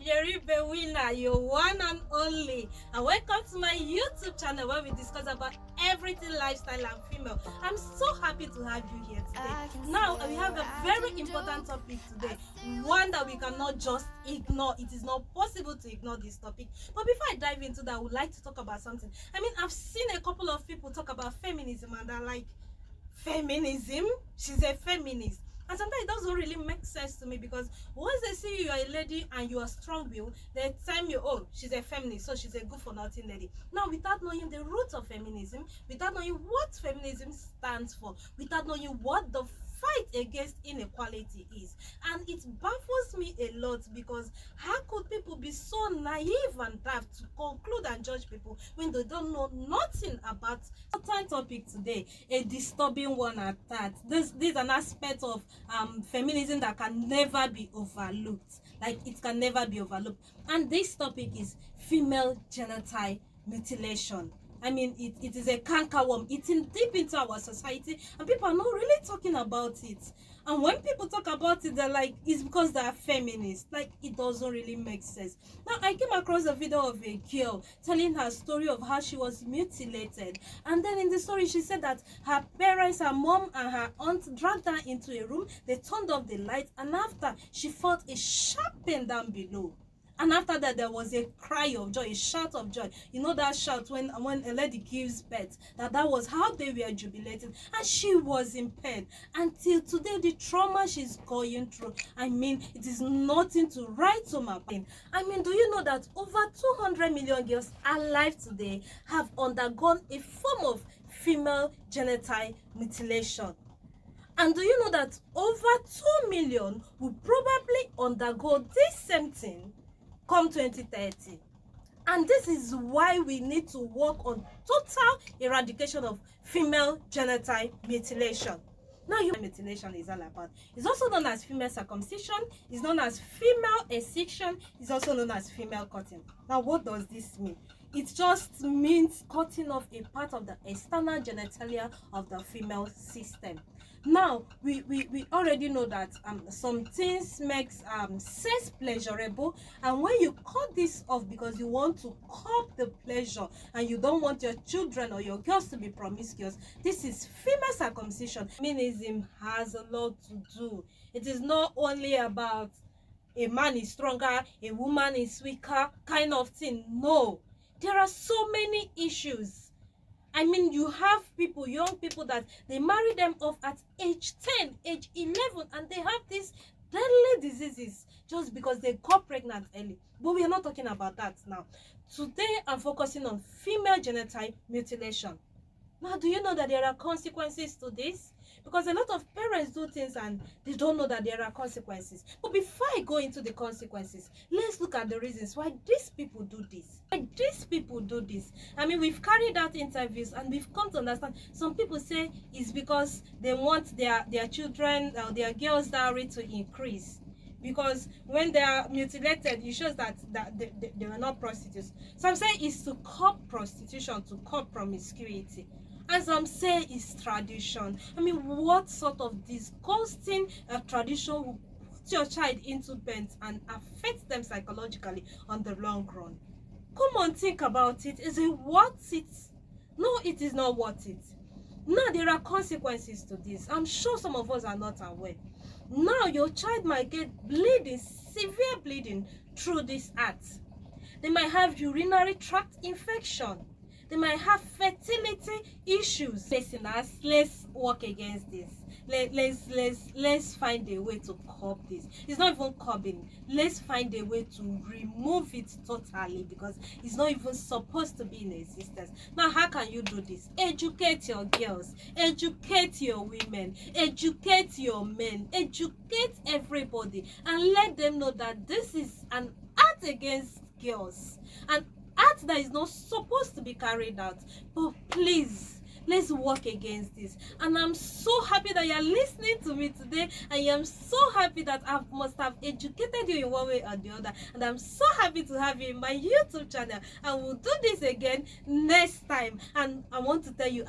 Yeribe Winner, your one and only, and welcome to my YouTube channel where we discuss about everything lifestyle and female. I'm so happy to have you here today. Now we have a very important topic today, one that we cannot just ignore. It is not possible to ignore this topic. But before I dive into that, I would like to talk about something. I mean, I've seen a couple of people talk about feminism and they're like, feminism? She's a feminist. And sometimes it doesn't really make sense to me, because once they see you are a lady and you are strong-willed, they tell you, oh, she's a feminist, so she's a good-for-nothing lady. Now, without knowing the roots of feminism, without knowing what feminism stands for, without knowing what the fight against inequality is, and it baffles me a lot, because how could people be so naive and daft to conclude and judge people when they don't know nothing about the topic today? A disturbing one at that. This is an aspect of feminism that can never be overlooked. Like, it can never be overlooked. And this topic is female genital mutilation. I mean, it is a cankerworm eating deep into our society, and people are not really talking about it. And when people talk about it, they're like, it's because they are feminists. Like, it doesn't really make sense. Now, I came across a video of a girl telling her story of how she was mutilated. And then in the story, she said that her parents, her mom and her aunt dragged her into a room. They turned off the lights, and after, she felt a sharp pain down below. And after that, there was a cry of joy, a shout of joy. You know that shout when a lady gives birth, that was how they were jubilating. And she was in pain. Until today, the trauma she's going through, I mean, it is nothing to write home about. I mean, do you know that over 200 million girls alive today have undergone a form of female genital mutilation? And do you know that over 2 million will probably undergo this same thing come 2030? And this is why we need to work on total eradication of female genital mutilation. Now, human mutilation is all about. It's also known as female circumcision. It's known as female excision. It's also known as female cutting. Now, what does this mean? It just means cutting off a part of the external genitalia of the female system. Now, we already know that some things makes sex pleasurable, and when you cut this off because you want to curb the pleasure and you don't want your children or your girls to be promiscuous, this is female circumcision. Feminism has a lot to do. It is not only about a man is stronger, a woman is weaker kind of thing. No, there are so many issues. I mean, you have people, young people, that they marry them off at age 10, age 11, and they have these deadly diseases just because they got pregnant early. But we are not talking about that now. Today, I'm focusing on female genital mutilation. Now, do you know that there are consequences to this? Because a lot of parents do things and they don't know that there are consequences. But before I go into the consequences, let's look at the reasons why these people do this. Why these people do this. I mean, we've carried out interviews and we've come to understand. Some people say it's because they want their children or their girls' dowry to increase. Because when they are mutilated, it shows that they were not prostitutes. Some say it's to curb prostitution, to curb promiscuity. And some say it's tradition. I mean, what sort of disgusting tradition will put your child into pain and affect them psychologically on the long run? Come on, think about it. Is it worth it? No, it is not worth it. Now, there are consequences to this. I'm sure some of us are not aware. Now, your child might get bleeding, severe bleeding through this act. They might have urinary tract infection. They might have fertility issues. Listeners, let's work against this. Let's find a way to curb this. It's not even curbing. Let's find a way to remove it totally, because it's not even supposed to be in existence. Now, how can you do this? Educate your girls, educate your women, educate your men, educate everybody, and let them know that this is an act against girls, an act that is not supposed to be carried out. But please, let's work against this. And I'm so happy that you're listening to me today, and I am so happy that I must have educated you in one way or the other. And I'm so happy to have you in my YouTube channel, and we'll do this again next time. And I want to tell you,